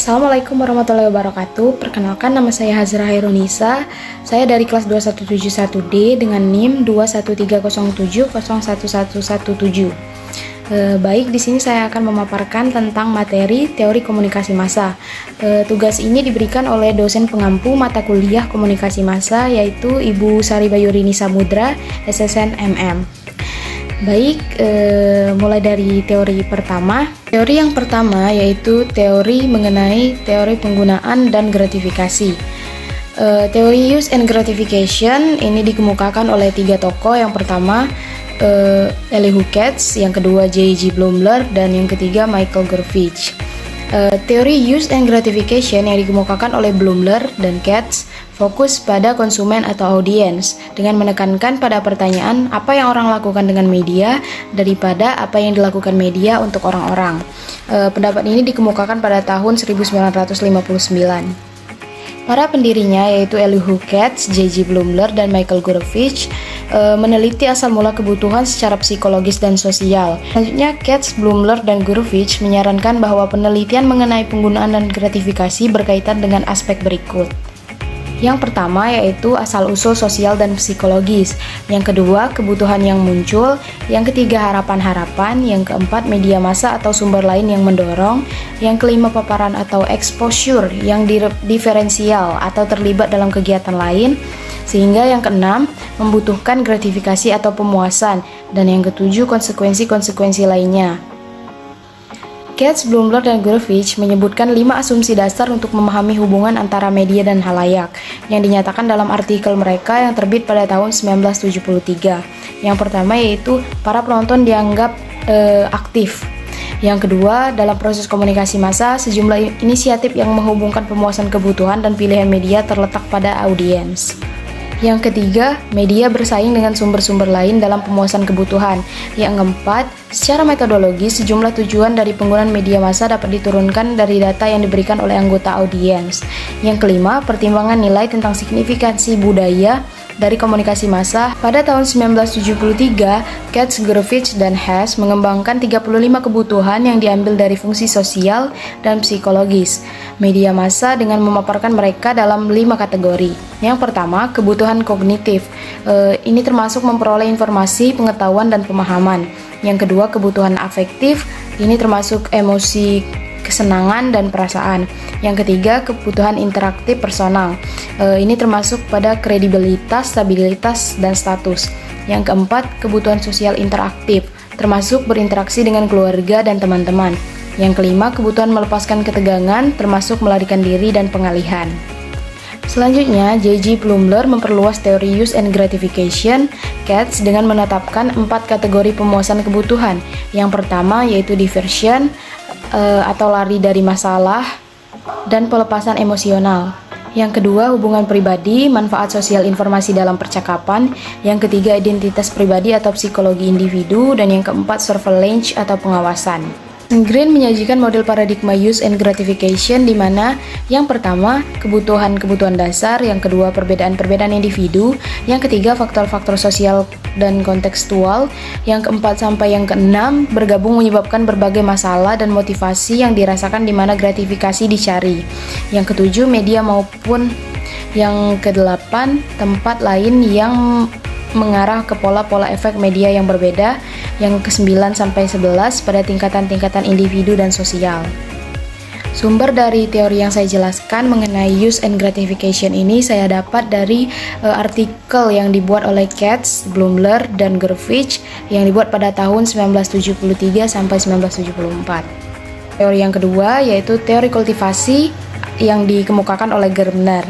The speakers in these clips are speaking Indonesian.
Assalamualaikum warahmatullahi wabarakatuh. Perkenalkan, nama saya Hazra Hairunisa. Saya dari kelas 2171D dengan NIM 21307011117. Baik, di sini saya akan memaparkan tentang materi teori komunikasi massa. Tugas ini diberikan oleh dosen pengampu mata kuliah komunikasi massa, yaitu Ibu Sari Bayurini Samudra, SSN MM. Baik, mulai dari teori pertama. Teori yang pertama yaitu teori mengenai teori penggunaan dan gratifikasi. Teori use and gratification ini dikemukakan oleh tiga tokoh. Yang pertama Elihu Katz, yang kedua J.G. Blumler, dan yang ketiga Michael Gurevich. Teori use and gratification yang dikemukakan oleh Blumler dan Katz fokus pada konsumen atau audiens dengan menekankan pada pertanyaan apa yang orang lakukan dengan media daripada apa yang dilakukan media untuk orang-orang. Pendapat ini dikemukakan pada tahun 1959. Para pendirinya yaitu Elihu Katz, J.G. Blumler, dan Michael Gurevich meneliti asal mula kebutuhan secara psikologis dan sosial. Selanjutnya, Katz, Blumler, dan Gurevich menyarankan bahwa penelitian mengenai penggunaan dan gratifikasi berkaitan dengan aspek berikut. Yang pertama yaitu asal-usul sosial dan psikologis, yang kedua kebutuhan yang muncul, yang ketiga harapan-harapan, yang keempat media massa atau sumber lain yang mendorong, yang kelima paparan atau exposure yang diferensial atau terlibat dalam kegiatan lain, sehingga yang keenam membutuhkan gratifikasi atau pemuasan, dan yang ketujuh konsekuensi-konsekuensi lainnya. Katz, Blumler, dan Gurevich menyebutkan 5 asumsi dasar untuk memahami hubungan antara media dan halayak yang dinyatakan dalam artikel mereka yang terbit pada tahun 1973. Yang pertama yaitu para penonton dianggap aktif. Yang kedua, dalam proses komunikasi massa, sejumlah inisiatif yang menghubungkan pemuasan kebutuhan dan pilihan media terletak pada audiens. Yang ketiga, media bersaing dengan sumber-sumber lain dalam pemuasan kebutuhan. Yang keempat, secara metodologi, sejumlah tujuan dari penggunaan media massa dapat diturunkan dari data yang diberikan oleh anggota audiens. Yang kelima, pertimbangan nilai tentang signifikansi budaya dari komunikasi massa. Pada tahun 1973, Katz, Gurevich, dan Hess mengembangkan 35 kebutuhan yang diambil dari fungsi sosial dan psikologis media massa dengan memaparkan mereka dalam 5 kategori. Yang pertama, kebutuhan kognitif. Ini termasuk memperoleh informasi, pengetahuan, dan pemahaman. Yang kedua, kebutuhan afektif. Ini termasuk emosi, kesenangan, dan perasaan. Yang ketiga, kebutuhan interaktif personal. Ini termasuk pada kredibilitas, stabilitas, dan status. Yang keempat, kebutuhan sosial interaktif, termasuk berinteraksi dengan keluarga dan teman-teman. Yang kelima, kebutuhan melepaskan ketegangan, termasuk melarikan diri dan pengalihan. Selanjutnya, J.G. Blumler memperluas teori use and gratification Katz dengan menetapkan 4 kategori pemuasan kebutuhan. Yang pertama yaitu diversion atau lari dari masalah dan pelepasan emosional. Yang kedua, hubungan pribadi, manfaat sosial informasi dalam percakapan. Yang ketiga, identitas pribadi atau psikologi individu. Dan yang keempat, surveillance atau pengawasan. Green menyajikan model paradigma use and gratification di mana yang pertama kebutuhan-kebutuhan dasar, yang kedua perbedaan-perbedaan individu, yang ketiga faktor-faktor sosial dan kontekstual, yang keempat sampai yang keenam bergabung menyebabkan berbagai masalah dan motivasi yang dirasakan di mana gratifikasi dicari, yang ketujuh media maupun yang kedelapan tempat lain yang mengarah ke pola-pola efek media yang berbeda, yang ke-9 sampai 11 pada tingkatan-tingkatan individu dan sosial. Sumber dari teori yang saya jelaskan mengenai use and gratification ini saya dapat dari artikel yang dibuat oleh Katz, Blumler, dan Gurevich yang dibuat pada tahun 1973 sampai 1974. Teori yang kedua yaitu teori kultivasi yang dikemukakan oleh Germer.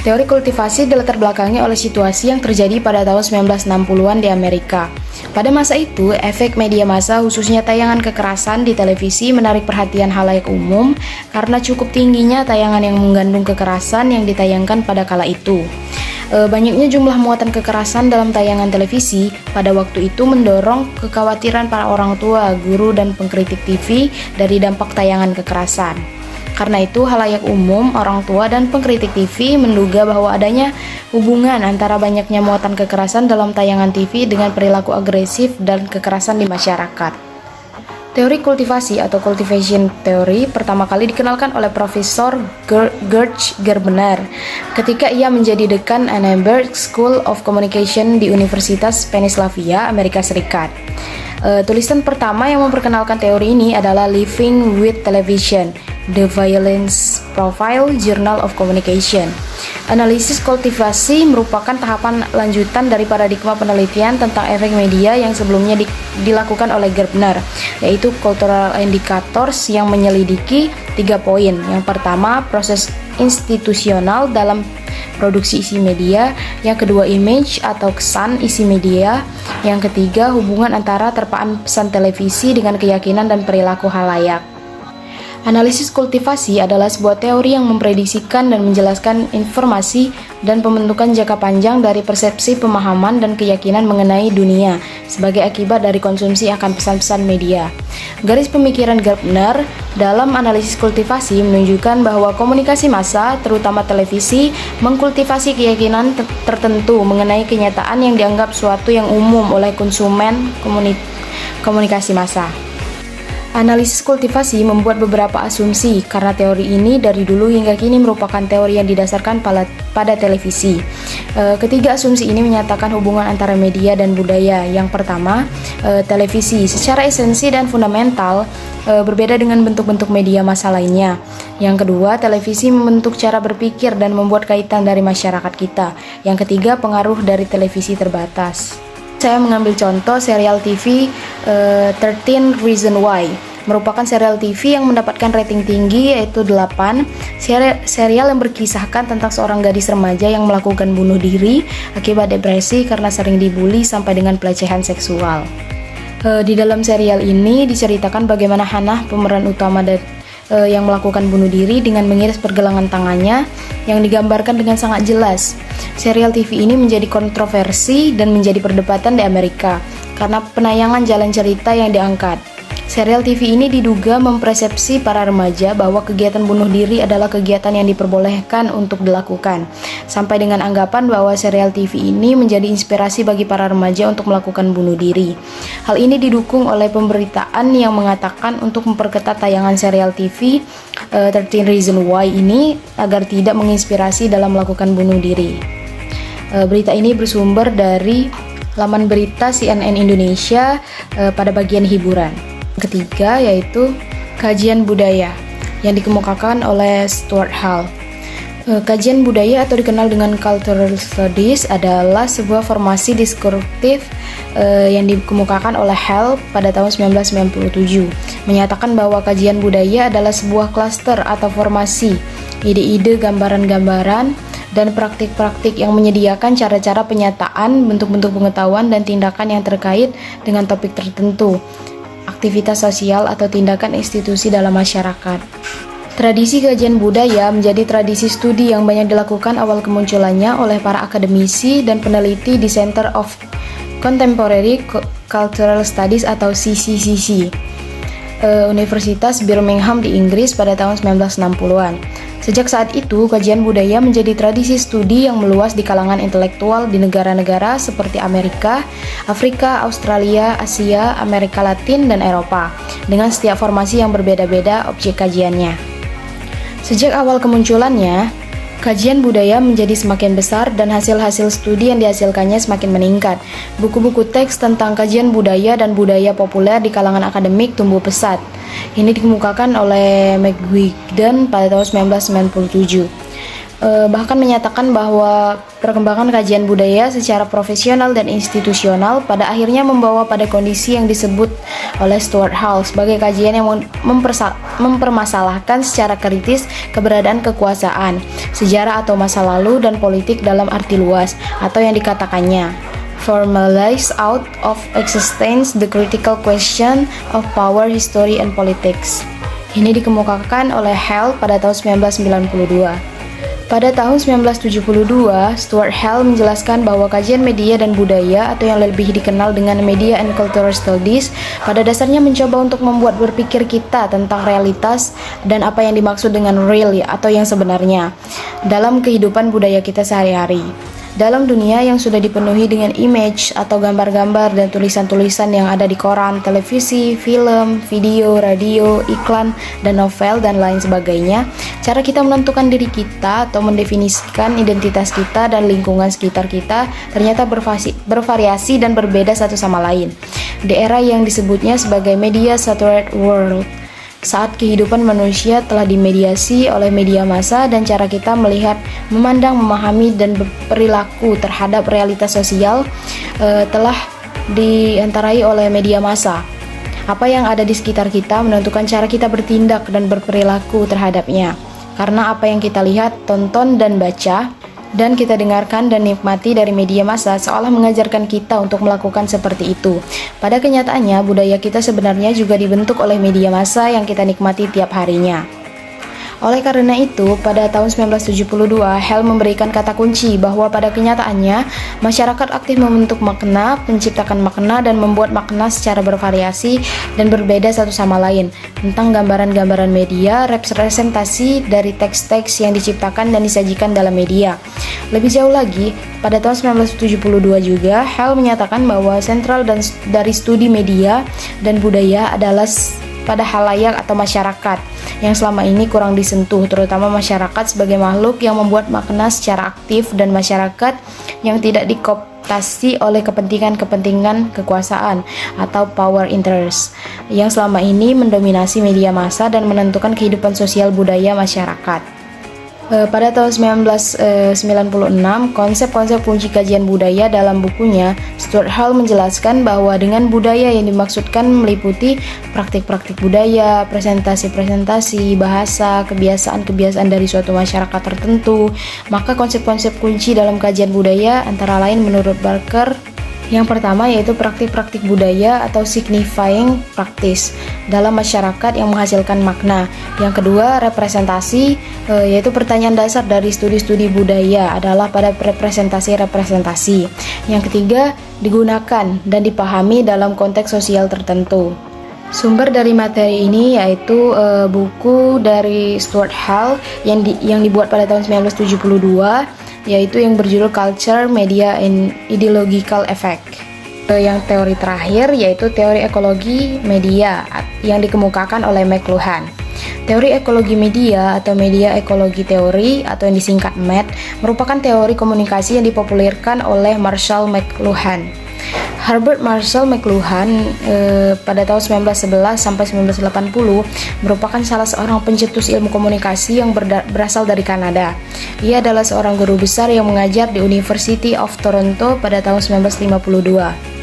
Teori kultivasi dilatar belakangi oleh situasi yang terjadi pada tahun 1960-an di Amerika. Pada masa itu, efek media massa khususnya tayangan kekerasan di televisi menarik perhatian halayak umum karena cukup tingginya tayangan yang mengandung kekerasan yang ditayangkan pada kala itu. Banyaknya jumlah muatan kekerasan dalam tayangan televisi pada waktu itu mendorong kekhawatiran para orang tua, guru, dan pengkritik TV dari dampak tayangan kekerasan. Karena itu, halayak umum, orang tua, dan pengkritik TV menduga bahwa adanya hubungan antara banyaknya muatan kekerasan dalam tayangan TV dengan perilaku agresif dan kekerasan di masyarakat. Teori kultivasi atau cultivation theory pertama kali dikenalkan oleh Profesor Gerd Gerbner ketika ia menjadi dekan Annenberg School of Communication di Universitas Pennsylvania, Amerika Serikat. Tulisan pertama yang memperkenalkan teori ini adalah Living with Television, The Violence Profile Journal of Communication. Analisis kultivasi merupakan tahapan lanjutan dari paradigma penelitian tentang efek media yang sebelumnya dilakukan oleh Gerbner, yaitu cultural indicators yang menyelidiki 3 poin. Yang pertama, proses institusional dalam produksi isi media, yang kedua image atau kesan isi media, yang ketiga hubungan antara terpaan pesan televisi dengan keyakinan dan perilaku halayak. Analisis kultivasi adalah sebuah teori yang memprediksikan dan menjelaskan informasi dan pembentukan jangka panjang dari persepsi, pemahaman, dan keyakinan mengenai dunia sebagai akibat dari konsumsi akan pesan-pesan media. Garis pemikiran Gerbner dalam analisis kultivasi menunjukkan bahwa komunikasi massa, terutama televisi, mengkultivasi keyakinan tertentu mengenai kenyataan yang dianggap suatu yang umum oleh konsumen komunikasi massa. Analisis kultivasi membuat beberapa asumsi karena teori ini dari dulu hingga kini merupakan teori yang didasarkan pada televisi. Ketiga asumsi ini menyatakan hubungan antara media dan budaya. Yang pertama, televisi secara esensi dan fundamental berbeda dengan bentuk-bentuk media massa lainnya. Yang kedua, televisi membentuk cara berpikir dan membuat kaitan dari masyarakat kita. Yang ketiga, pengaruh dari televisi terbatas. Saya mengambil contoh serial TV 13 Reasons Why. Merupakan serial TV yang mendapatkan rating tinggi yaitu 8. Serial yang berkisahkan tentang seorang gadis remaja yang melakukan bunuh diri akibat depresi karena sering dibully sampai dengan pelecehan seksual. Di dalam serial ini diceritakan bagaimana Hannah, pemeran utama yang melakukan bunuh diri dengan mengiris pergelangan tangannya yang digambarkan dengan sangat jelas. Serial TV ini menjadi kontroversi dan menjadi perdebatan di Amerika karena penayangan jalan cerita yang diangkat. Serial TV ini diduga mempersepsi para remaja bahwa kegiatan bunuh diri adalah kegiatan yang diperbolehkan untuk dilakukan, sampai dengan anggapan bahwa serial TV ini menjadi inspirasi bagi para remaja untuk melakukan bunuh diri. Hal ini didukung oleh pemberitaan yang mengatakan untuk memperketat tayangan serial TV 13 Reasons Why ini agar tidak menginspirasi dalam melakukan bunuh diri. Berita ini bersumber dari laman berita CNN Indonesia pada bagian hiburan. Ketiga yaitu kajian budaya yang dikemukakan oleh Stuart Hall. Kajian budaya atau dikenal dengan Cultural Studies adalah sebuah formasi diskursif yang dikemukakan oleh Hall pada tahun 1997, menyatakan bahwa kajian budaya adalah sebuah klaster atau formasi ide-ide, gambaran-gambaran, dan praktik-praktik yang menyediakan cara-cara penyataan, bentuk-bentuk pengetahuan, dan tindakan yang terkait dengan topik tertentu, aktivitas sosial atau tindakan institusi dalam masyarakat. Tradisi kajian budaya menjadi tradisi studi yang banyak dilakukan awal kemunculannya oleh para akademisi dan peneliti di Center of Contemporary Cultural Studies atau CCCC, Universitas Birmingham di Inggris pada tahun 1960-an. Sejak saat itu, kajian budaya menjadi tradisi studi yang meluas di kalangan intelektual di negara-negara seperti Amerika, Afrika, Australia, Asia, Amerika Latin, dan Eropa, dengan setiap formasi yang berbeda-beda objek kajiannya. Sejak awal kemunculannya, kajian budaya menjadi semakin besar dan hasil-hasil studi yang dihasilkannya semakin meningkat. Buku-buku teks tentang kajian budaya dan budaya populer di kalangan akademik tumbuh pesat. Ini dikemukakan oleh McGuigan pada tahun 1997. Bahkan menyatakan bahwa perkembangan kajian budaya secara profesional dan institusional pada akhirnya membawa pada kondisi yang disebut oleh Stuart Hall sebagai kajian yang mempermasalahkan secara kritis keberadaan kekuasaan, sejarah atau masa lalu, dan politik dalam arti luas, atau yang dikatakannya formalize out of existence the critical question of power, history, and politics. Ini dikemukakan oleh Hall pada tahun 1992. Pada tahun 1972, Stuart Hall menjelaskan bahwa kajian media dan budaya atau yang lebih dikenal dengan Media and Cultural Studies pada dasarnya mencoba untuk membuat berpikir kita tentang realitas dan apa yang dimaksud dengan real atau yang sebenarnya dalam kehidupan budaya kita sehari-hari. Dalam dunia yang sudah dipenuhi dengan image atau gambar-gambar dan tulisan-tulisan yang ada di koran, televisi, film, video, radio, iklan, dan novel, dan lain sebagainya, cara kita menentukan diri kita atau mendefinisikan identitas kita dan lingkungan sekitar kita ternyata bervariasi dan berbeda satu sama lain. Di era yang disebutnya sebagai media saturated world, saat kehidupan manusia telah dimediasi oleh media massa dan cara kita melihat, memandang, memahami, dan berperilaku terhadap realitas sosial telah diantarai oleh media massa. Apa yang ada di sekitar kita menentukan cara kita bertindak dan berperilaku terhadapnya. Karena apa yang kita lihat, tonton, dan baca, dan kita dengarkan dan nikmati dari media massa seolah mengajarkan kita untuk melakukan seperti itu. Pada kenyataannya, budaya kita sebenarnya juga dibentuk oleh media massa yang kita nikmati tiap harinya. Oleh karena itu, pada tahun 1972, Hell memberikan kata kunci bahwa pada kenyataannya, masyarakat aktif membentuk makna, menciptakan makna, dan membuat makna secara bervariasi dan berbeda satu sama lain, tentang gambaran-gambaran media, representasi dari teks-teks yang diciptakan dan disajikan dalam media. Lebih jauh lagi, pada tahun 1972 juga, Hell menyatakan bahwa sentral dari studi media dan budaya adalah pada halayak atau masyarakat yang selama ini kurang disentuh, terutama masyarakat sebagai makhluk yang membuat makna secara aktif dan masyarakat yang tidak dikooptasi oleh kepentingan kekuasaan atau power interest yang selama ini mendominasi media massa dan menentukan kehidupan sosial budaya masyarakat. Pada tahun 1996, konsep-konsep kunci kajian budaya dalam bukunya, Stuart Hall menjelaskan bahwa dengan budaya yang dimaksudkan meliputi praktik-praktik budaya, presentasi-presentasi, bahasa, kebiasaan-kebiasaan dari suatu masyarakat tertentu. Maka konsep-konsep kunci dalam kajian budaya antara lain menurut Barker, yang pertama yaitu praktik-praktik budaya atau signifying practice dalam masyarakat yang menghasilkan makna. Yang kedua, representasi, yaitu pertanyaan dasar dari studi-studi budaya adalah pada representasi-representasi. Yang ketiga, digunakan dan dipahami dalam konteks sosial tertentu. Sumber dari materi ini yaitu buku dari Stuart Hall yang dibuat pada tahun 1972, yaitu yang berjudul Culture, Media, and Ideological Effect. Yang teori terakhir yaitu teori ekologi media yang dikemukakan oleh McLuhan. Teori ekologi media atau media ekologi teori atau yang disingkat MET merupakan teori komunikasi yang dipopulerkan oleh Marshall McLuhan. Herbert Marshall McLuhan pada tahun 1911 sampai 1980 merupakan salah seorang pencetus ilmu komunikasi yang berasal dari Kanada. Ia adalah seorang guru besar yang mengajar di University of Toronto pada tahun 1952.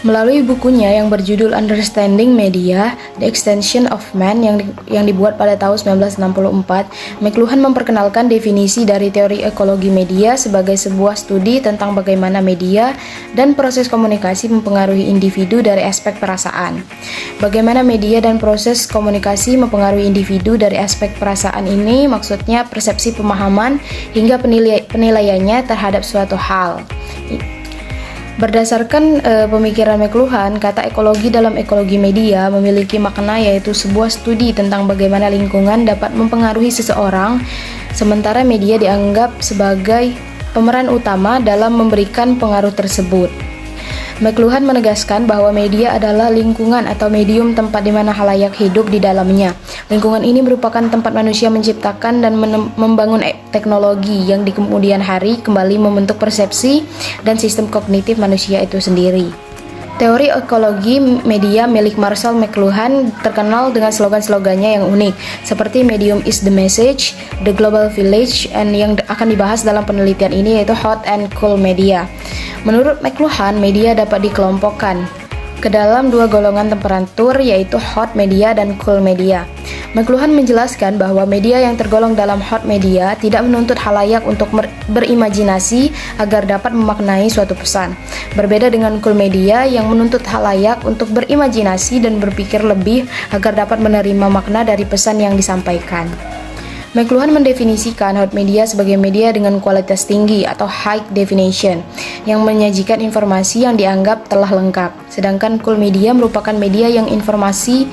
Melalui bukunya yang berjudul Understanding Media, The Extension of Man yang dibuat pada tahun 1964, McLuhan memperkenalkan definisi dari teori ekologi media sebagai sebuah studi tentang bagaimana media dan proses komunikasi mempengaruhi individu dari aspek perasaan. Bagaimana media dan proses komunikasi mempengaruhi individu dari aspek perasaan ini maksudnya persepsi, pemahaman, hingga penilaiannya terhadap suatu hal. Berdasarkan pemikiran McLuhan, kata ekologi dalam ekologi media memiliki makna yaitu sebuah studi tentang bagaimana lingkungan dapat mempengaruhi seseorang, sementara media dianggap sebagai pemeran utama dalam memberikan pengaruh tersebut. McLuhan menegaskan bahwa media adalah lingkungan atau medium tempat di mana halayak hidup di dalamnya. Lingkungan ini merupakan tempat manusia menciptakan dan membangun teknologi yang di kemudian hari kembali membentuk persepsi dan sistem kognitif manusia itu sendiri. Teori ekologi media milik Marshall McLuhan terkenal dengan slogan-slogannya yang unik, seperti medium is the message, the global village, and yang akan dibahas dalam penelitian ini yaitu hot and cool media. Menurut McLuhan, media dapat dikelompokkan ke dalam dua golongan temperatur yaitu hot media dan cool media. McLuhan menjelaskan bahwa media yang tergolong dalam hot media tidak menuntut halayak untuk berimajinasi agar dapat memaknai suatu pesan. Berbeda dengan cool media yang menuntut halayak untuk berimajinasi dan berpikir lebih agar dapat menerima makna dari pesan yang disampaikan. McLuhan mendefinisikan hot media sebagai media dengan kualitas tinggi atau high definition yang menyajikan informasi yang dianggap telah lengkap. Sedangkan cool media merupakan media yang informasi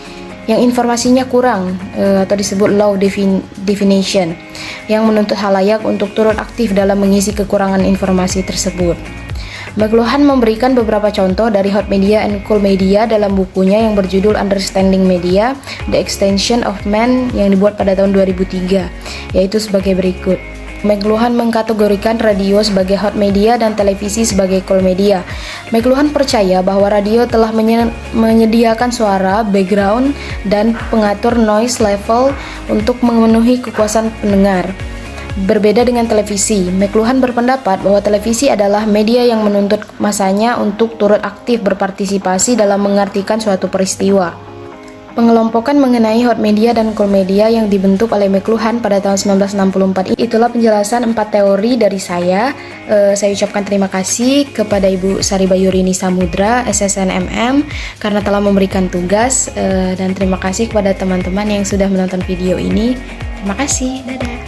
yang informasinya kurang atau disebut low definition, yang menuntut halayak untuk turut aktif dalam mengisi kekurangan informasi tersebut. McLuhan memberikan beberapa contoh dari hot media and cool media dalam bukunya yang berjudul Understanding Media, The Extension of Man yang dibuat pada tahun 2003, yaitu sebagai berikut. McLuhan mengkategorikan radio sebagai hot media dan televisi sebagai cool media. McLuhan percaya bahwa radio telah menyediakan suara, background, dan pengatur noise level untuk memenuhi kepuasan pendengar. Berbeda dengan televisi, McLuhan berpendapat bahwa televisi adalah media yang menuntut masanya untuk turut aktif berpartisipasi dalam mengartikan suatu peristiwa. Pengelompokan mengenai hot media dan cool media yang dibentuk oleh McLuhan pada tahun 1964. Itulah penjelasan 4 teori dari saya. Saya ucapkan terima kasih kepada Ibu Sari Bayurini Samudra, SSNMM, karena telah memberikan tugas, dan terima kasih kepada teman-teman yang sudah menonton video ini. Terima kasih, dadah.